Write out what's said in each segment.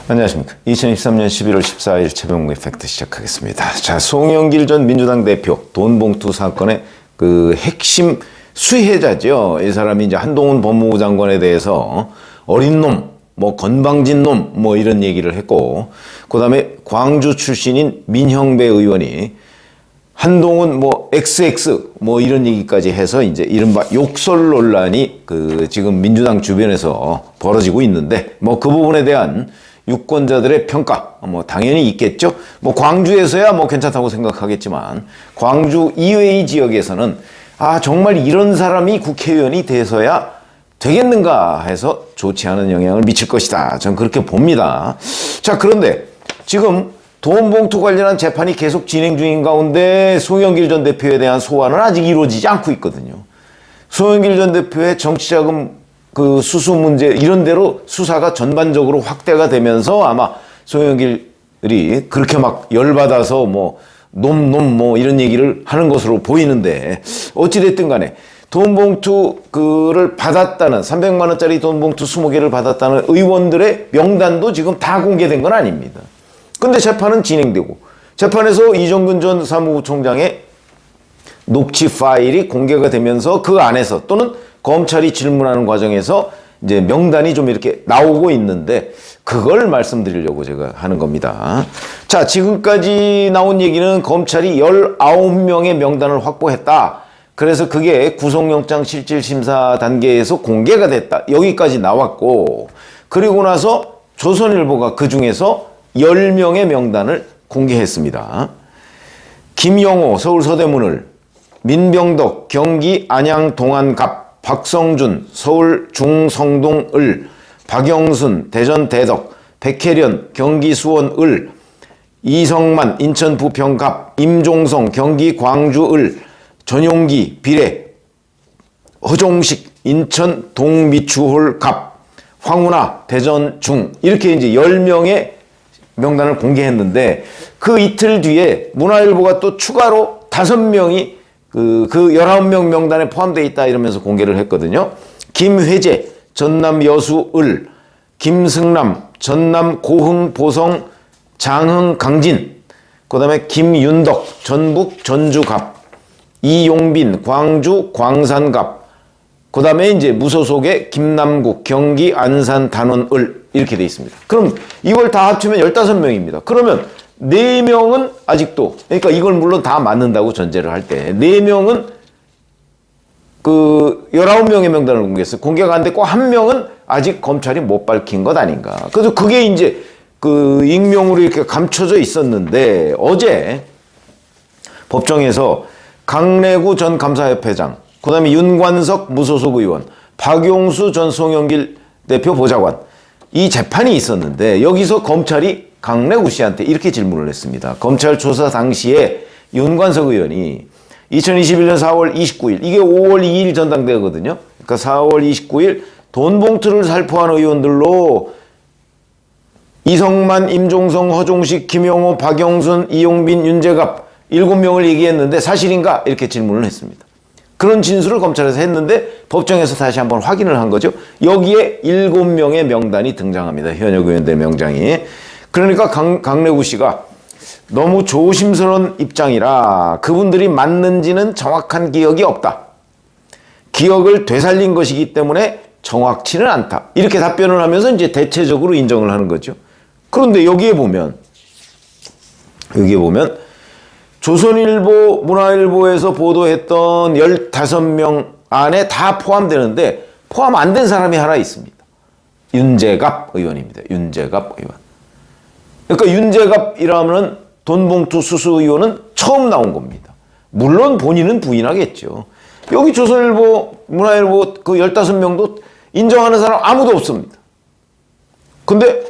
안녕하십니까. 2023년 11월 14일 최병무의 팩트 시작하겠습니다. 자, 송영길 전 민주당 대표 돈봉투 사건의 그 핵심 수혜자죠. 이 사람이 이제 한동훈 법무부 장관에 대해서 어린 놈, 뭐 건방진 놈, 뭐 이런 얘기를 했고, 그 다음에 광주 출신인 민형배 의원이 한동훈 뭐 XX 뭐 이런 얘기까지 해서 이제 이른바 욕설 논란이 그 지금 민주당 주변에서 벌어지고 있는데, 뭐 그 부분에 대한 유권자들의 평가 뭐 당연히 있겠죠. 뭐 광주에서야 뭐 괜찮다고 생각하겠지만 광주 이외의 지역에서는 아 정말 이런 사람이 국회의원이 돼서야 되겠는가 해서 좋지 않은 영향을 미칠 것이다. 저는 그렇게 봅니다. 자, 그런데 지금 돈봉투 관련한 재판이 계속 진행 중인 가운데 송영길 전 대표에 대한 소환은 아직 이루어지지 않고 있거든요. 송영길 전 대표의 정치자금 그 수수 문제 이런 대로 수사가 전반적으로 확대가 되면서 아마 송영길이 그렇게 막 열받아서 뭐 놈 뭐 이런 얘기를 하는 것으로 보이는데, 어찌됐든 간에 돈봉투 그를 받았다는 300만 원짜리 돈봉투 20개를 받았다는 의원들의 명단도 지금 다 공개된 건 아닙니다. 근데 재판은 진행되고, 재판에서 이정근 전 사무부총장의 녹취 파일이 공개가 되면서 그 안에서 또는 검찰이 질문하는 과정에서 이제 명단이 좀 이렇게 나오고 있는데, 그걸 말씀드리려고 제가 하는 겁니다. 자, 지금까지 나온 얘기는 검찰이 19명의 명단을 확보했다. 그래서 그게 구속영장 실질심사 단계에서 공개가 됐다. 여기까지 나왔고, 그리고 나서 조선일보가 그 중에서 10명의 명단을 공개했습니다. 김영호 서울 서대문을, 민병덕 경기 안양 동안갑, 박성준 서울 중성동을, 박영순 대전 대덕, 백혜련 경기 수원을, 이성만 인천 부평갑, 임종성 경기 광주을, 전용기 비례, 허종식 인천 동미추홀갑, 황운하 대전 중, 이렇게 이제 10명의 명단을 공개했는데, 그 이틀 뒤에 문화일보가 또 추가로 5명이 그 19명 명단에 포함되어 있다 이러면서 공개를 했거든요. 김회재 전남 여수을, 김승남 전남 고흥 보성 장흥 강진, 그 다음에 김윤덕 전북 전주갑, 이용빈 광주 광산갑, 그 다음에 이제 무소속의 김남국 경기 안산 단원을, 이렇게 돼 있습니다. 그럼 이걸 다 합치면 15명입니다. 그러면 4명은 아직도, 그러니까 이걸 물론 다 맞는다고 전제를 할 때 4명은 그 19명의 명단을 공개했어요. 공개가 안 됐고 1명은 아직 검찰이 못 밝힌 것 아닌가. 그래서 그게 이제 그 익명으로 이렇게 감춰져 있었는데, 어제 법정에서 강래구 전 감사협회장, 그 다음에 윤관석 무소속 의원, 박용수 전 송영길 대표 보좌관, 이 재판이 있었는데, 여기서 검찰이 강래구 씨한테 이렇게 질문을 했습니다. 검찰 조사 당시에 윤관석 의원이 2021년 4월 29일, 이게 5월 2일 전당대회거든요. 그러니까 4월 29일 돈봉투를 살포한 의원들로 이성만, 임종성, 허종식, 김용호, 박영순, 이용빈, 윤재갑 7명을 얘기했는데 사실인가? 이렇게 질문을 했습니다. 그런 진술을 검찰에서 했는데 법정에서 다시 한번 확인을 한 거죠. 여기에 7명의 명단이 등장합니다. 현역 의원들 명장이. 그러니까 강래구 씨가 너무 조심스러운 입장이라 그분들이 맞는지는 정확한 기억이 없다. 기억을 되살린 것이기 때문에 정확치는 않다. 이렇게 답변을 하면서 이제 대체적으로 인정을 하는 거죠. 그런데 여기에 보면 조선일보, 문화일보에서 보도했던 15명 안에 다 포함되는데 포함 안 된 사람이 하나 있습니다. 윤재갑 의원입니다. 윤재갑 의원. 그러니까 윤재갑이라면 돈봉투 수수 의원은 처음 나온 겁니다. 물론 본인은 부인하겠죠. 여기 조선일보, 문화일보 그 15명도 인정하는 사람 아무도 없습니다. 근데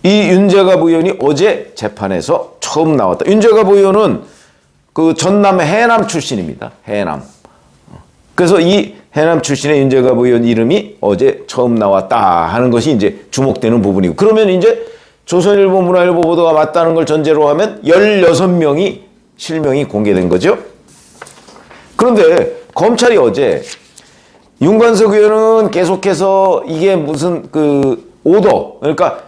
이 윤재갑 의원이 어제 재판에서 처음 나왔다. 윤재갑 의원은 그 전남 해남 출신입니다. 해남. 그래서 이 해남 출신의 윤재갑 의원 이름이 어제 처음 나왔다 하는 것이 이제 주목되는 부분이고, 그러면 이제 조선일보, 문화일보 보도가 맞다는 걸 전제로 하면 16명이 실명이 공개된 거죠. 그런데 검찰이 어제 윤관석 의원은 계속해서 이게 무슨 그 오더, 그러니까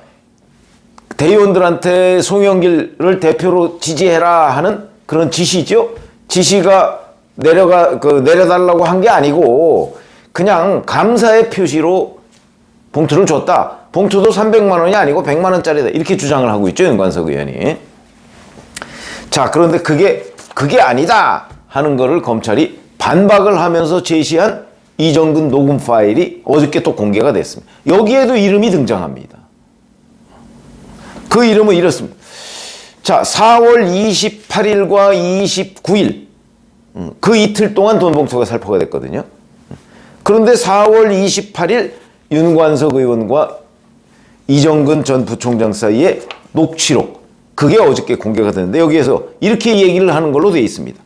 대의원들한테 송영길을 대표로 지지해라 하는 그런 지시죠. 지시가 내려달라고 한 게 아니고 그냥 감사의 표시로 봉투를 줬다. 봉투도 300만 원이 아니고 100만 원짜리다. 이렇게 주장을 하고 있죠, 윤관석 의원이. 자, 그런데 그게 아니다 하는 거를 검찰이 반박을 하면서 제시한 이정근 녹음 파일이 어저께 또 공개가 됐습니다. 여기에도 이름이 등장합니다. 그 이름은 이렇습니다. 자, 4월 28일과 29일 그 이틀 동안 돈 봉투가 살포가 됐거든요. 그런데 4월 28일 윤관석 의원과 이정근 전 부총장 사이에 녹취록, 그게 어저께 공개가 됐는데 여기에서 이렇게 얘기를 하는 걸로 되어 있습니다.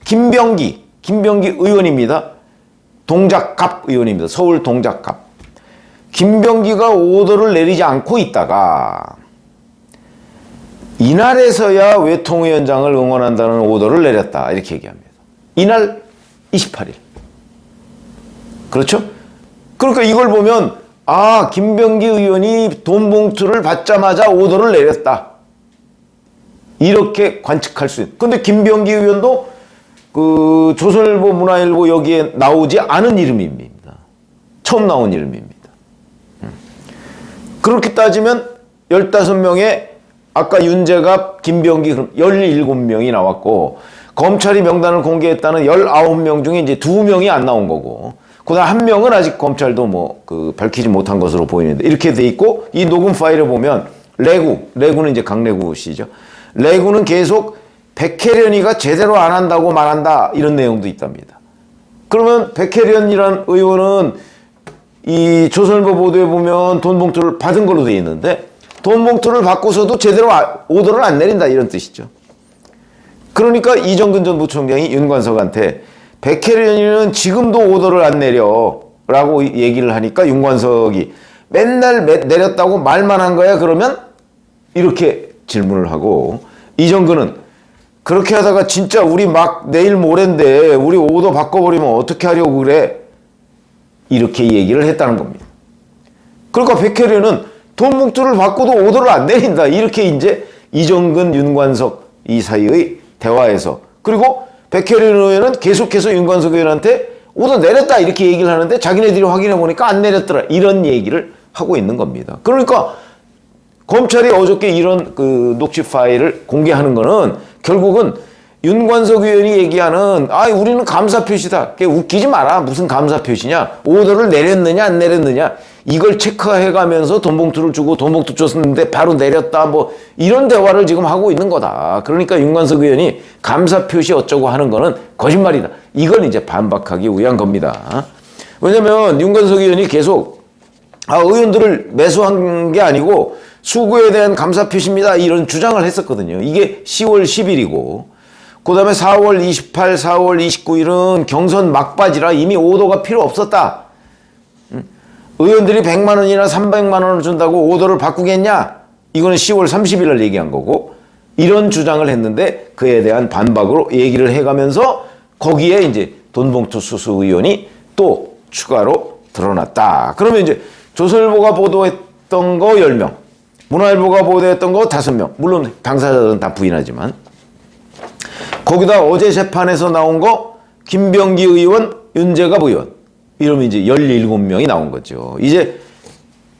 김병기 의원입니다. 동작갑 의원입니다. 서울 동작갑. 김병기가 오더를 내리지 않고 있다가 이날에서야 외통위원장을 응원한다는 오더를 내렸다. 이렇게 얘기합니다. 이날 28일. 그렇죠? 그러니까 이걸 보면 김병기 의원이 돈 봉투를 받자마자 오더를 내렸다. 이렇게 관측할 수 있는. 근데 김병기 의원도 그 조선일보, 문화일보 여기에 나오지 않은 이름입니다. 처음 나온 이름입니다. 그렇게 따지면 15명의 아까 윤재갑, 김병기 17명이 나왔고 검찰이 명단을 공개했다는 19명 중에 이제 2명이 안 나온 거고 그다음 1명은 아직 검찰도 밝히지 못한 것으로 보이는데 이렇게 돼 있고 이 녹음 파일을 보면 레구는 이제 강레구 씨죠. 레구는 계속 백혜련이가 제대로 안 한다고 말한다 이런 내용도 있답니다. 그러면 백혜련이란 의원은 이 조선일보 보도에 보면 돈 봉투를 받은 걸로 돼 있는데 돈 봉투를 받고서도 제대로 오더를 안 내린다 이런 뜻이죠. 그러니까 이정근 전 부총장이 윤관석한테 백혜련이는 지금도 오더를 안 내려 라고 얘기를 하니까 윤관석이 맨날 내렸다고 말만 한 거야 그러면 이렇게 질문을 하고 이정근은 그렇게 하다가 진짜 우리 막 내일 모레인데 우리 오더 바꿔버리면 어떻게 하려고 그래 이렇게 얘기를 했다는 겁니다. 그러니까 백혜련은 돈 봉투를 받고도 오더를 안 내린다 이렇게 이제 이정근 윤관석 이 사이의 대화에서 그리고 백혜련 의원은 계속해서 윤관석 의원한테 오더 내렸다 이렇게 얘기를 하는데 자기네들이 확인해 보니까 안 내렸더라 이런 얘기를 하고 있는 겁니다. 그러니까 검찰이 어저께 이런 그 녹취 파일을 공개하는 거는 결국은 윤관석 의원이 얘기하는 우리는 감사 표시다. 웃기지 마라. 무슨 감사 표시냐. 오더를 내렸느냐 안 내렸느냐. 이걸 체크해가면서 돈 봉투를 주고 돈 봉투 줬는데 바로 내렸다. 이런 대화를 지금 하고 있는 거다. 그러니까 윤관석 의원이 감사 표시 어쩌고 하는 거는 거짓말이다. 이걸 이제 반박하기 위한 겁니다. 왜냐면 윤관석 의원이 계속 의원들을 매수한 게 아니고 수고에 대한 감사 표시입니다. 이런 주장을 했었거든요. 이게 10월 10일이고 그 다음에 4월 28, 4월 29일은 경선 막바지라 이미 오더가 필요 없었다. 의원들이 100만 원이나 300만 원을 준다고 오더를 바꾸겠냐? 이거는 10월 30일을 얘기한 거고 이런 주장을 했는데 그에 대한 반박으로 얘기를 해가면서 거기에 이제 돈봉투 수수 의원이 또 추가로 드러났다. 그러면 이제 조선일보가 보도했던 거 10명, 문화일보가 보도했던 거 5명, 물론 당사자들은 다 부인하지만 거기다 어제 재판에서 나온 거 김병기 의원, 윤재갑 의원 이러면 이제 17명이 나온 거죠. 이제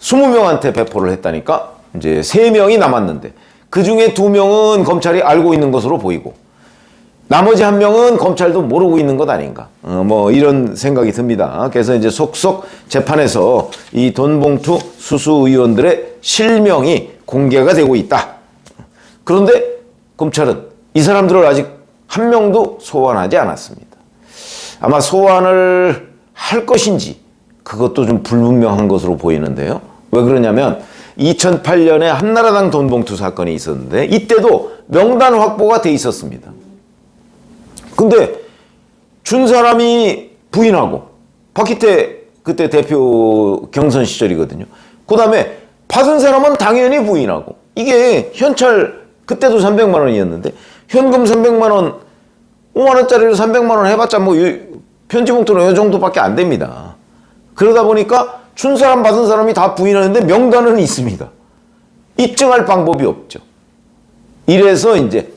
20명한테 배포를 했다니까 이제 3명이 남았는데 그 중에 2명은 검찰이 알고 있는 것으로 보이고 나머지 1명은 검찰도 모르고 있는 것 아닌가. 이런 생각이 듭니다. 그래서 이제 속속 재판에서 이 돈봉투 수수 의원들의 실명이 공개가 되고 있다. 그런데 검찰은 이 사람들을 아직 1명도 소환하지 않았습니다. 아마 소환을 할 것인지 그것도 좀 불분명한 것으로 보이는데요. 왜 그러냐면 2008년에 한나라당 돈봉투 사건이 있었는데 이때도 명단 확보가 돼 있었습니다. 근데 준 사람이 부인하고 박희태 그때 대표 경선 시절이거든요. 그 다음에 받은 사람은 당연히 부인하고 이게 현찰 그때도 300만 원이었는데 현금 300만 원 5만 원짜리로 300만 원 해봤자 편지 봉투는 이 정도밖에 안 됩니다. 그러다 보니까 준 사람 받은 사람이 다 부인하는데 명단은 있습니다. 입증할 방법이 없죠. 이래서 이제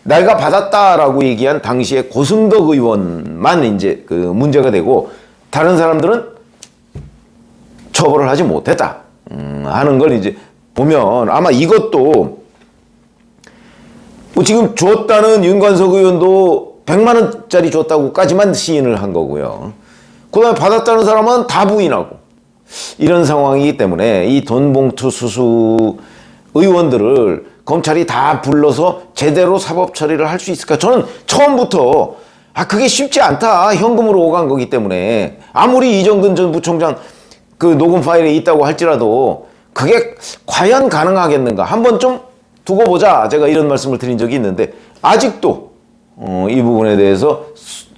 내가 받았다라고 얘기한 당시에 고승덕 의원만 이제 그 문제가 되고 다른 사람들은 처벌을 하지 못했다 하는 걸 이제 보면 아마 이것도 뭐 지금 줬다는 윤관석 의원도 100만 원짜리 줬다고까지만 시인을 한 거고요. 그 다음에 받았다는 사람은 다 부인하고 이런 상황이기 때문에 이 돈봉투 수수 의원들을 검찰이 다 불러서 제대로 사법 처리를 할 수 있을까? 저는 처음부터 그게 쉽지 않다. 현금으로 오간 거기 때문에 아무리 이정근 전 부총장 그 녹음 파일에 있다고 할지라도 그게 과연 가능하겠는가? 한번 좀 두고 보자. 제가 이런 말씀을 드린 적이 있는데 아직도 이 부분에 대해서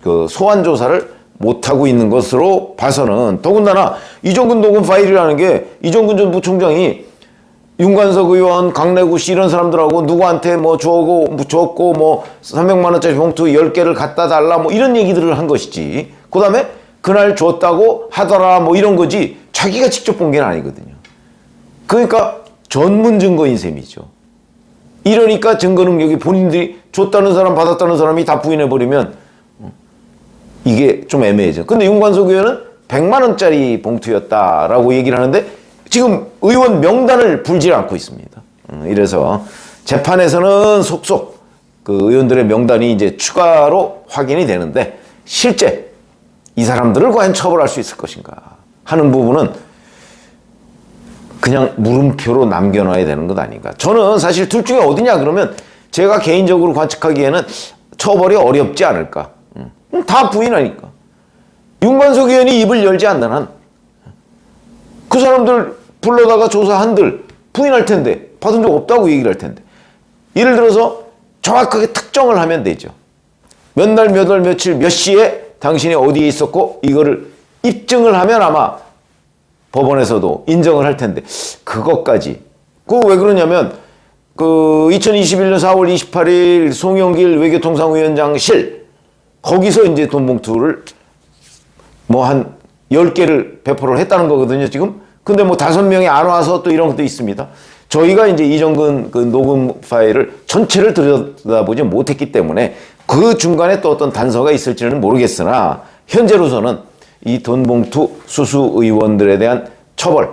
그 소환 조사를 못하고 있는 것으로 봐서는 더군다나 이정근 녹음 파일이라는 게 이정근 전 부총장이 윤관석 의원, 강래구 씨 이런 사람들하고 누구한테 뭐 줬고 뭐 300만 원짜리 봉투 10개를 갖다 달라 뭐 이런 얘기들을 한 것이지. 그 다음에 그날 줬다고 하더라 뭐 이런 거지 자기가 직접 본 게 아니거든요. 그러니까 전문 증거인 셈이죠. 이러니까 증거 능력이 본인들이 줬다는 사람 받았다는 사람이 다 부인해버리면 이게 좀 애매해져. 근데 윤관석 의원은 100만 원짜리 봉투였다라고 얘기를 하는데 지금 의원 명단을 불지 않고 있습니다. 이래서 재판에서는 속속 그 의원들의 명단이 이제 추가로 확인이 되는데 실제 이 사람들을 과연 처벌할 수 있을 것인가 하는 부분은 그냥 물음표로 남겨놔야 되는 것 아닌가. 저는 사실 둘 중에 어디냐 그러면 제가 개인적으로 관측하기에는 처벌이 어렵지 않을까. 다 부인하니까. 윤관석 의원이 입을 열지 않는 한 그 사람들 불러다가 조사한들 부인할 텐데 받은 적 없다고 얘기를 할 텐데 예를 들어서 정확하게 특정을 하면 되죠. 몇 날, 몇 월, 며칠, 몇 시에 당신이 어디에 있었고 이거를 입증을 하면 아마 법원에서도 인정을 할 텐데 그것까지 그거 왜 그러냐면 그 2021년 4월 28일 송영길 외교통상위원장실 거기서 이제 돈봉투를 뭐 한 10개를 배포를 했다는 거거든요, 지금. 근데 뭐 5명이 안 와서 또 이런 것도 있습니다. 저희가 이제 이정근 그 녹음 파일을 전체를 들여다보지 못했기 때문에 그 중간에 또 어떤 단서가 있을지는 모르겠으나 현재로서는 이 돈봉투 수수 의원들에 대한 처벌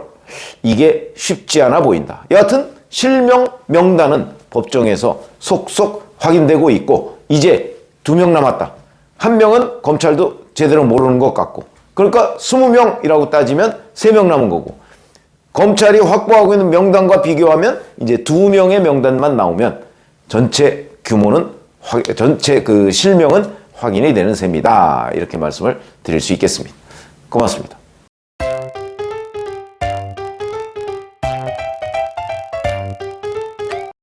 이게 쉽지 않아 보인다. 여하튼 실명 명단은 법정에서 속속 확인되고 있고 이제 2명 남았다. 1명은 검찰도 제대로 모르는 것 같고 그러니까 20명이라고 따지면 3명 남은 거고 검찰이 확보하고 있는 명단과 비교하면 이제 2명의 명단만 나오면 전체 규모는 전체 그 실명은 확인이 되는 셈이다. 이렇게 말씀을 드릴 수 있겠습니다. 고맙습니다.